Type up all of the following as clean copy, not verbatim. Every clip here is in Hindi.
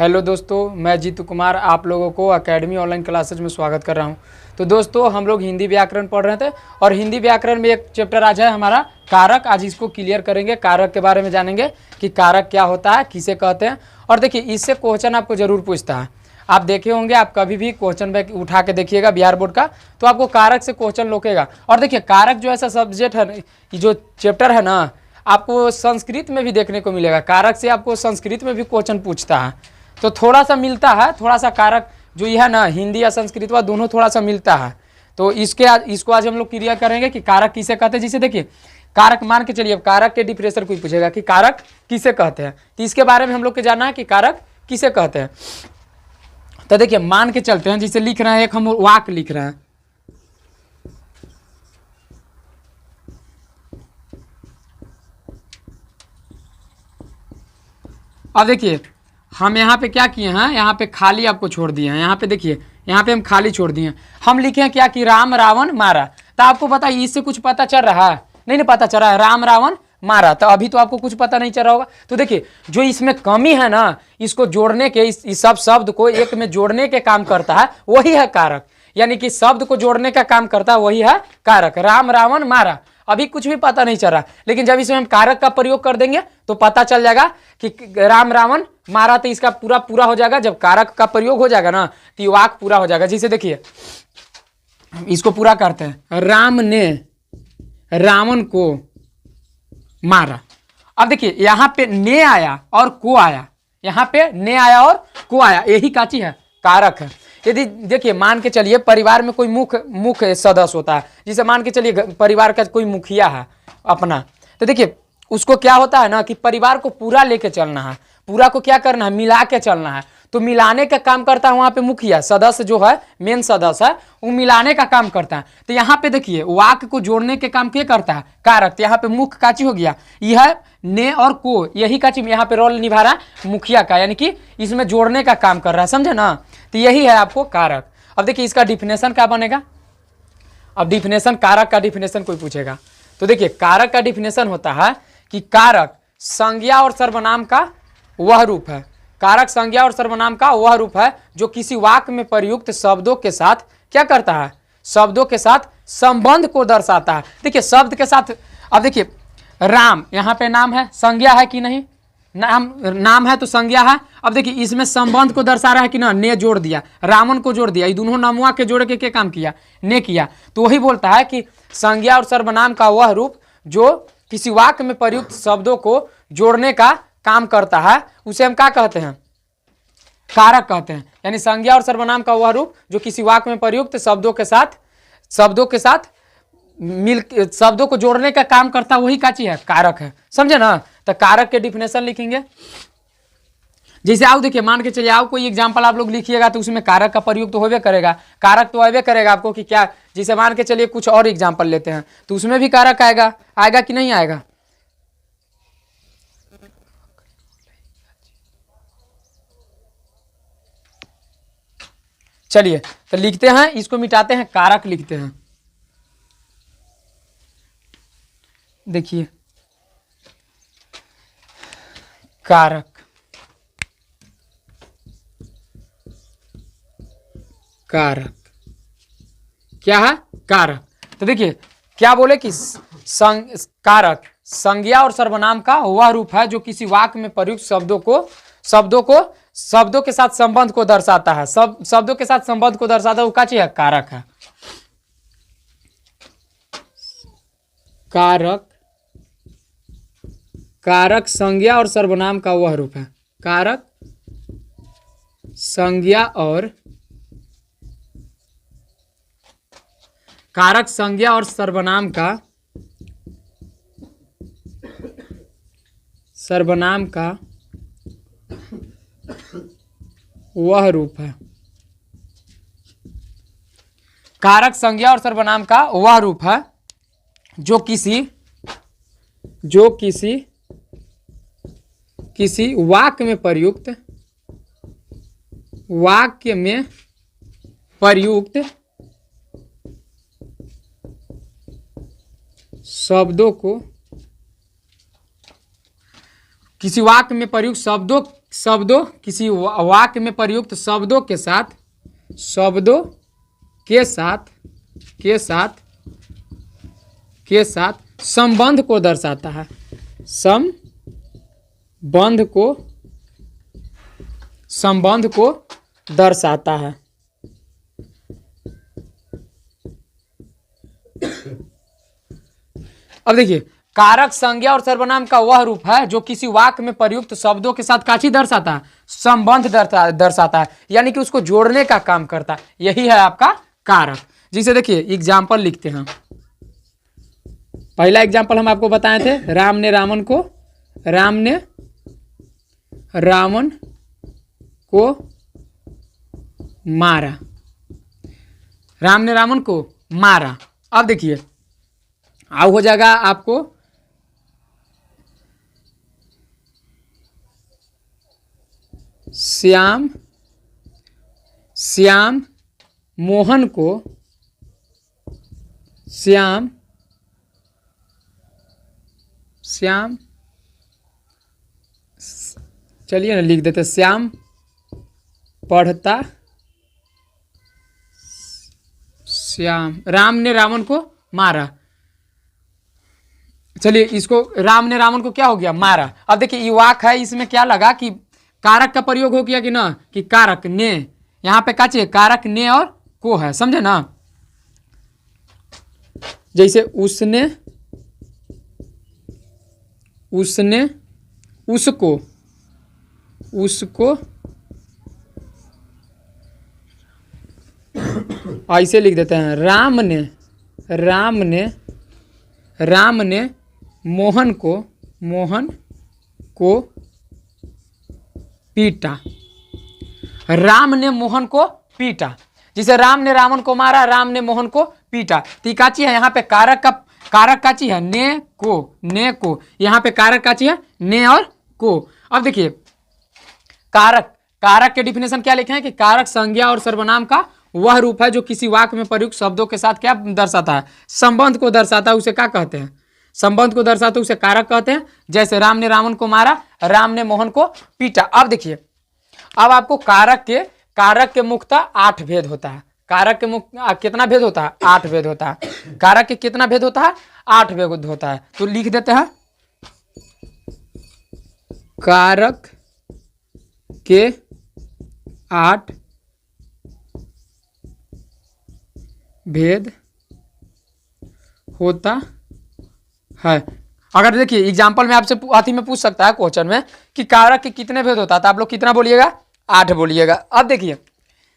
हेलो दोस्तों, मैं जीतू कुमार आप लोगों को एकेडमी ऑनलाइन क्लासेज में स्वागत कर रहा हूं। तो दोस्तों, हम लोग हिंदी व्याकरण पढ़ रहे थे और हिंदी व्याकरण में एक चैप्टर आज है हमारा कारक। आज इसको क्लियर करेंगे, कारक के बारे में जानेंगे कि कारक क्या होता है, किसे कहते हैं। और देखिए, इससे क्वेश्चन आपको जरूर पूछता है। आप देखे होंगे, आप कभी भी क्वेश्चन बैंक उठा के देखिएगा बिहार बोर्ड का, तो आपको कारक से क्वेश्चन लोकेगा। और देखिए, कारक जो ऐसा सब्जेक्ट है, जो चैप्टर है ना, आपको संस्कृत में भी देखने को मिलेगा। कारक से आपको संस्कृत में भी क्वेश्चन पूछता है, तो थोड़ा सा मिलता है, थोड़ा सा कारक जो ये है ना, हिंदी या संस्कृत वा दोनों थोड़ा सा मिलता है। तो इसको आज हम लोग क्लियर करेंगे कि कारक किसे कहते हैं। जिसे देखिए, कारक मान के चलिए, कारक के डिफरेंशियल कोई पूछेगा कि कारक किसे कहते हैं, तो इसके बारे में हम लोग को जानना है कि कारक किसे कहते हैं। तो देखिए, मान के चलते हैं, जिसे लिख रहे हैं, एक हम वाक्य लिख रहे हैं। अब देखिए, हम यहाँ पे क्या किए हैं, यहाँ पे खाली आपको छोड़ दिए हैं। यहाँ पे देखिए, यहाँ पे हम खाली छोड़ दिए हैं। हम लिखे हैं क्या कि राम रावण मारा। तो आपको बताइए, इससे कुछ पता चल रहा है? नहीं पता चल रहा है। राम रावण मारा, तो अभी तो आपको कुछ पता नहीं चल रहा होगा। तो देखिए, जो इसमें कमी है ना, इसको जोड़ने के, इस सब शब्द को एक में जोड़ने के काम करता है, वही है कारक। यानी कि शब्द को जोड़ने का काम करता है, वही है कारक। राम रावण मारा, अभी कुछ भी पता नहीं चल रहा, लेकिन जब इसमें हम कारक का प्रयोग कर देंगे तो पता चल जाएगा कि राम रावण मारा, तो इसका पूरा हो जाएगा। जब कारक का प्रयोग हो जाएगा ना, तो वाक्य पूरा हो जाएगा। जैसे देखिए, इसको पूरा करते हैं। राम ने रावण को मारा। अब देखिए, यहां पे ने आया और को आया, यहां पे ने आया और को आया, यही का चीज है, कारक है। यदि देखिए, मान के चलिए परिवार में कोई मुख्य सदस्य होता है, जिसे मान के चलिए परिवार का कोई मुखिया है अपना, तो देखिए उसको क्या होता है ना कि परिवार को पूरा लेके चलना है, पूरा को क्या करना है, मिला के चलना है। तो मिलाने का काम करता है वहां पे मुखिया, सदस्य जो है, मेन सदस्य है, वो मिलाने का काम करता है। तो यहाँ पे देखिए, वाक्य को जोड़ने के काम क्या करता है, कारक। तो यहाँ पे मुख्य काची हो गया, यह ने और को, यही काची यहाँ पे रोल निभा रहा है मुखिया का, यानी कि इसमें जोड़ने का काम कर रहा है, समझे ना। तो यही है आपको कारक। अब देखिए, इसका डिफिनेशन क्या बनेगा। अब डिफिनेशन, कारक का डिफिनेशन कोई पूछेगा तो देखिए, कारक का डिफिनेशन होता है कि कारक संज्ञा और सर्वनाम का वह रूप है। कारक संज्ञा और सर्वनाम का वह रूप है जो किसी वाक्य में प्रयुक्त शब्दों के साथ क्या करता है, शब्दों के साथ संबंध को दर्शाता है। देखिए, शब्द के साथ, अब देखिए, राम यहाँ पे नाम है, संज्ञा है कि नहीं, नाम है तो संज्ञा है। अब देखिए, इसमें संबंध को दर्शा रहा है कि ना, ने जोड़ दिया, रावण को जोड़ दिया, ये दोनों नामुआ के जोड़ के क्या काम किया, ने किया। तो वही बोलता है कि संज्ञा और सर्वनाम का वह रूप जो किसी वाक्य में प्रयुक्त शब्दों को जोड़ने का काम करता है, उसे हम क्या कहते हैं, कारक कहते हैं। यानी संज्ञा और सर्वनाम का वह रूप जो किसी वाक्य में प्रयुक्त शब्दों के साथ शब्दों को जोड़ने का काम करता है, वही का चीज है, कारक है, समझे ना। तो कारक के डिफिनेशन लिखेंगे। जैसे आओ देखिए, मान के चलिए, आओ कोई एग्जांपल आप लोग लिखिएगा तो उसमें कारक का प्रयोग तो होबे करेगा, कारक तो आएबे करेगा आपको कि क्या। जैसे मान के चलिए कुछ और एग्जांपल लेते हैं, तो उसमें भी कारक आएगा कि नहीं आएगा। चलिए तो लिखते हैं, इसको मिटाते हैं, कारक लिखते हैं। देखिए, कारक, कारक क्या है, कारक। तो देखिए क्या बोले कि कारक संज्ञा और सर्वनाम का वह रूप है जो किसी वाक्य में प्रयुक्त शब्दों के साथ संबंध को दर्शाता है। शब्दों के साथ संबंध को दर्शाता है, वो क्या चीज है, कारक है। कारक संज्ञा और सर्वनाम का वह रूप है। कारक संज्ञा और सर्वनाम का वह रूप है। कारक संज्ञा और सर्वनाम का वह रूप है जो किसी वाक्य में प्रयुक्त शब्दों को, किसी वाक्य में प्रयुक्त शब्दों शब्दों, किसी वाक्य में प्रयुक्त शब्दों के साथ, शब्दों के साथ के साथ के साथ संबंध को दर्शाता है, संबंध को दर्शाता है। अब देखिए, कारक संज्ञा और सर्वनाम का वह रूप है जो किसी वाक्य में प्रयुक्त शब्दों के साथ काची दर्शाता है, संबंध दर्शाता है, यानी कि उसको जोड़ने का काम करता है, यही है आपका कारक। जिसे देखिए एग्जाम्पल लिखते हैं। पहला एग्जाम्पल हम आपको बताए थे, राम ने रावण को मारा, राम ने रावण को मारा। अब देखिए अब हो जाएगा आपको श्याम मोहन को, श्याम चलिए ना लिख देते, श्याम पढ़ता, श्याम, राम ने रावण को मारा। चलिए इसको, राम ने रावण को क्या हो गया, मारा। अब देखिए ये वाक है, इसमें क्या लगा कि कारक का प्रयोग हो गया कि ना, कि कारक ने, यहाँ पे क्या चाहिए, कारक ने और को है, समझे ना। जैसे उसने उसको ऐसे लिख देते हैं, राम ने मोहन को पीटा, राम ने मोहन को पीटा। जिसे राम ने रावण को मारा, राम ने मोहन को पीटा। तो काची है यहाँ पे कारक काची है, ने को, यहाँ पे कारक काची है, ने और को। अब देखिए कारक के डिफिनेशन क्या लिखे हैं कि कारक संज्ञा और सर्वनाम का वह रूप है जो किसी वाक्य में प्रयुक्त शब्दों के साथ क्या दर्शाता है, संबंध को दर्शाता है, उसे क्या कहते हैं, संबंध को दर्शाते उसे कारक कहते हैं। जैसे राम ने रावण को मारा, राम ने मोहन को पीटा। अब देखिए अब आपको कारक के मुख्यतः 8 भेद होता है। कारक के मुख्य कितना भेद होता है, 8 भेद होता है। कारक के कितना भेद होता है, 8 भेद होता है। तो लिख देते हैं, कारक के 8 भेद होता है। अगर देखिए एग्जाम्पल में आपसे अति में पूछ सकता है क्वेश्चन में कि कारक के कितने भेद होता है, तो आप लोग कितना बोलिएगा, 8 बोलिएगा। अब देखिए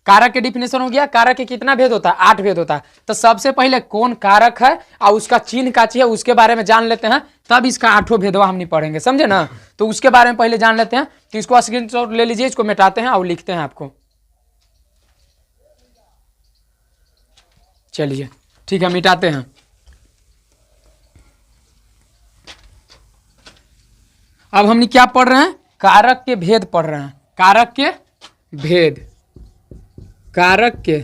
कारक के डिफिनेशन हो गया, कारक के कितना भेद होता है, 8 भेद होता है। तो सबसे पहले कौन कारक है और उसका चिन्ह का चाहिए उसके बारे में जान लेते हैं, तब इसका 8 भेदवा हम नहीं पढ़ेंगे, समझे ना। तो उसके बारे में पहले जान लेते हैं। तो इसको स्क्रीनशॉट ले लीजिए, इसको मिटाते हैं और लिखते हैं आपको। चलिए ठीक है, मिटाते हैं। अब हमने क्या पढ़ रहे हैं, कारक के भेद पढ़ रहे हैं, कारक के भेद, कारक के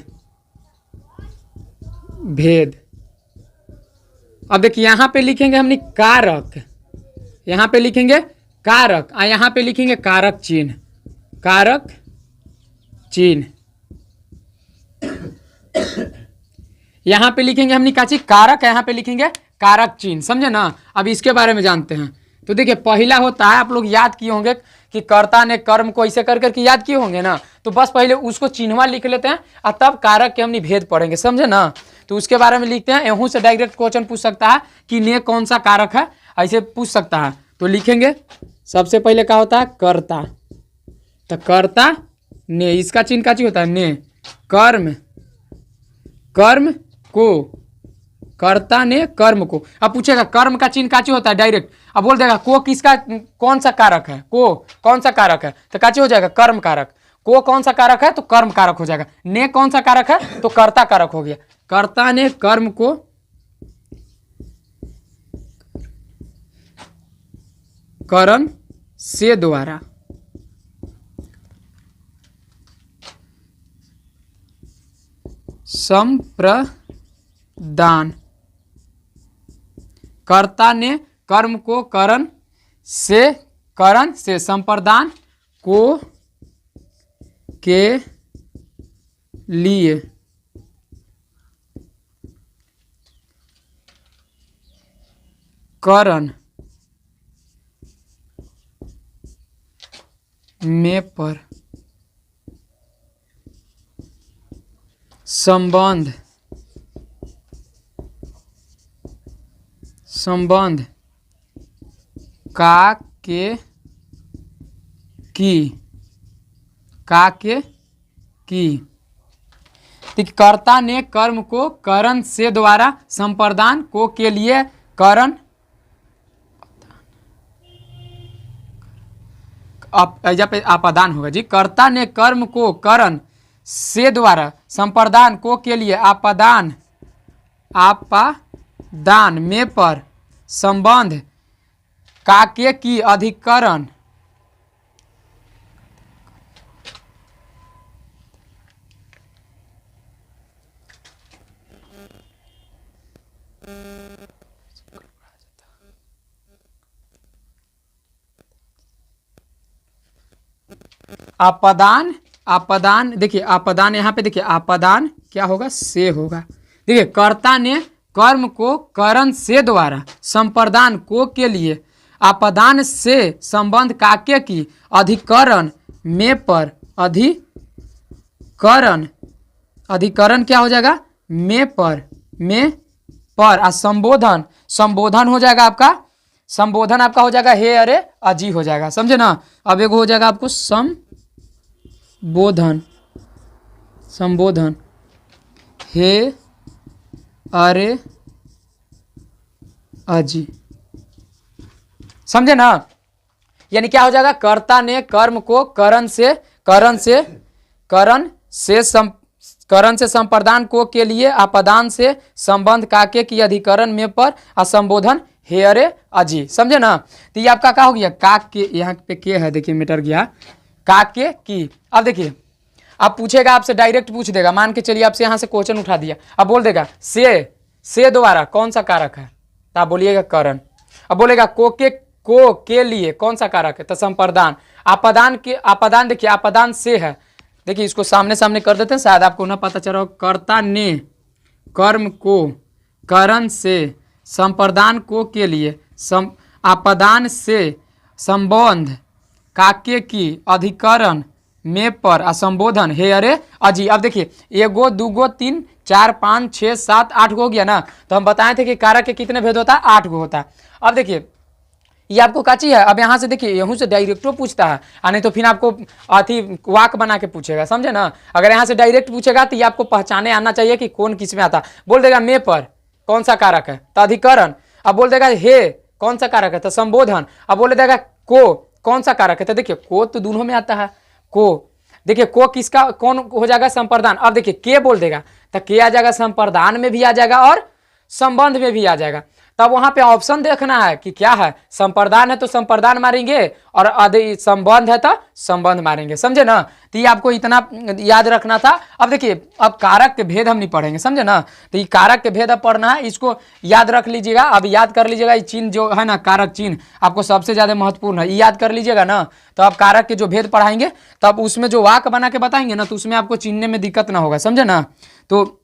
भेद। अब देखिए यहां पे लिखेंगे हमने कारक, यहां पे लिखेंगे कारक और यहां पे लिखेंगे कारक चिन्ह, कारक चिन्ह। यहां पे लिखेंगे हमने क्या चीज, कारक, यहां पे लिखेंगे कारक चिन्ह, समझे ना। अब इसके बारे में जानते हैं। तो देखिए पहला होता है, आप लोग याद किए होंगे कि कर्ता ने कर्म को ऐसे कर करके याद किए होंगे ना। तो बस पहले उसको चिन्हवा लिख लेते हैं और तब कारक के हमने भेद पढ़ेंगे, समझे ना। तो उसके बारे में लिखते हैं। यहूं से डायरेक्ट क्वेश्चन पूछ सकता है कि ने कौन सा कारक है, ऐसे पूछ सकता है। तो लिखेंगे सबसे पहले क्या होता है, कर्ता। तो कर्ता ने, इसका चिन्ह का चीज होता है ने, कर्म, कर्म को, कर्ता ने कर्म को। अब पूछेगा कर्म का चिन्ह काची होता है, डायरेक्ट अब बोल देगा को किसका, कौन सा कारक है, को कौन सा कारक है, तो काची हो जाएगा कर्म कारक। को कौन सा कारक है, तो कर्म कारक हो जाएगा। ने कौन सा कारक है, तो कर्ता कारक हो गया। कर्ता ने कर्म को करण से द्वारा, संप्रदान, कर्ता ने कर्म को करण से संप्रदान को के लिए करण में पर संबंध का के की ठीक, कर्ता ने कर्म को करण से द्वारा संप्रदान को के लिए करण पे आपादान होगा जी। कर्ता ने कर्म को करण से द्वारा संप्रदान को के लिए आपादान में पर संबंध काके की अधिकरण आपादान देखिए, आपादान यहाँ पे देखिए, आपादान क्या होगा, से होगा। देखिए, कर्ता ने कर्म को करण से द्वारा संप्रदान को के लिए आपादान से संबंध काके की अधिकरण में पर अधिकरण क्या हो जाएगा, में पर और संबोधन हो जाएगा आपका, संबोधन आपका हो जाएगा हे अरे अजी हो जाएगा, समझे ना। अब एक हो जाएगा आपको संबोधन हे अरे अजी, समझे ना। यानी क्या हो जाएगा, कर्ता ने कर्म को करण से संप्रदान को के लिए आपादान से संबंध काके की अधिकरण में पर असंबोधन हे अरे अजी, समझे ना। तो ये आपका क्या हो गया, काक के, यहाँ पे के है देखिए, मीटर गया काके की। अब देखिए, अब पूछेगा आपसे, डायरेक्ट पूछ देगा, मान के चलिए आपसे यहाँ से क्वेश्चन उठा दिया, अब बोल देगा से द्वारा कौन सा कारक है, तो आप बोलिएगा करण। अब बोलेगा को के लिए कौन सा कारक है, तो संप्रदान। आपादान देखिए, आपादान से है, देखिए इसको सामने कर देते हैं, शायद आपको ना पता चला। कर्ता ने कर्म को करण से संप्रदान को के लिए आपादान से संबंध काके की अधिकरण में पर असंबोधन हे अरे अजी। अब देखिए, 1 2 3 4 5 6 7 8 हो गया ना। तो हम बताए थे कि कारक के कितने भेद होता है, 8 गो होता है। अब देखिए, ये आपको काची है। अब यहाँ से देखिए, यहूँ से डायरेक्टो पूछता है, नहीं तो फिर आपको अथी वाक बना के पूछेगा, समझे ना। अगर यहाँ से डायरेक्ट पूछेगा तो ये आपको पहचाने आना चाहिए कि कौन किस में आता। बोल देगा में पर कौन सा कारक है, तो अधिकरण। अब बोल देगा हे कौन सा कारक है, तो संबोधन। अब बोल देगा को कौन सा कारक है, तो देखिए को तो दोनों में आता है। को देखिए, को किसका कौन हो जाएगा, संप्रदान। अब देखिए के बोल देगा तो के आ जाएगा, संप्रदान में भी आ जाएगा और संबंध में भी आ जाएगा। तब वहां पे ऑप्शन देखना है कि क्या है, संप्रदान है तो संप्रदान मारेंगे और संबंध है तो संबंध मारेंगे, समझे ना। तो ये आपको इतना याद रखना था। अब देखिए, अब कारक के भेद हम नहीं पढ़ेंगे, समझे ना। तो ये कारक के भेद अब पढ़ना है, इसको याद रख लीजिएगा। अब याद कर लीजिएगा, ये चिन्ह जो है ना, कारक चिन्ह आपको सबसे ज्यादा महत्वपूर्ण है, ये याद कर लीजिएगा ना। तो आप कारक के जो भेद पढ़ाएंगे, तब उसमें जो वाक बना के बताएंगे ना, तो उसमें आपको चिन्हने में दिक्कत ना होगा, समझे ना। तो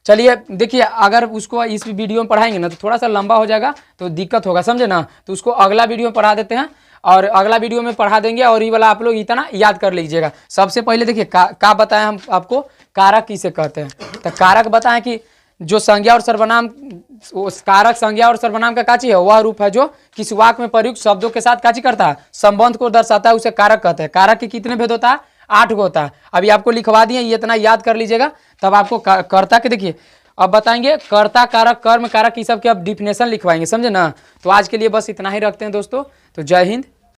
चलिए देखिए, अगर उसको इस वीडियो में पढ़ाएंगे ना तो थोड़ा सा लंबा हो जाएगा, तो दिक्कत होगा, समझे ना। तो उसको अगला वीडियो में पढ़ा देते हैं, और अगला वीडियो में पढ़ा देंगे। और ये वाला आप लोग इतना याद कर लीजिएगा। सबसे पहले देखिए, का बताएं हम आपको, कारक किसे कहते हैं। तो कारक बताएं कि जो संज्ञा और सर्वनाम, कारक संज्ञा और सर्वनाम का काची है, वह रूप है जो किसी वाक्य में प्रयुक्त शब्दों के साथ काची करता है, संबंध को दर्शाता है, उसे कारक कहते हैं। कारक के कितने भेद होता है, 8 गो होता है। अभी आपको लिखवा दिए, ये इतना याद कर लीजिएगा, तब आपको कर्ता के देखिए अब बताएंगे, कर्ता कारक कर्म कारक ये सब के अब डिफिनेशन लिखवाएंगे, समझे ना। तो आज के लिए बस इतना ही रखते हैं दोस्तों। तो जय हिंद।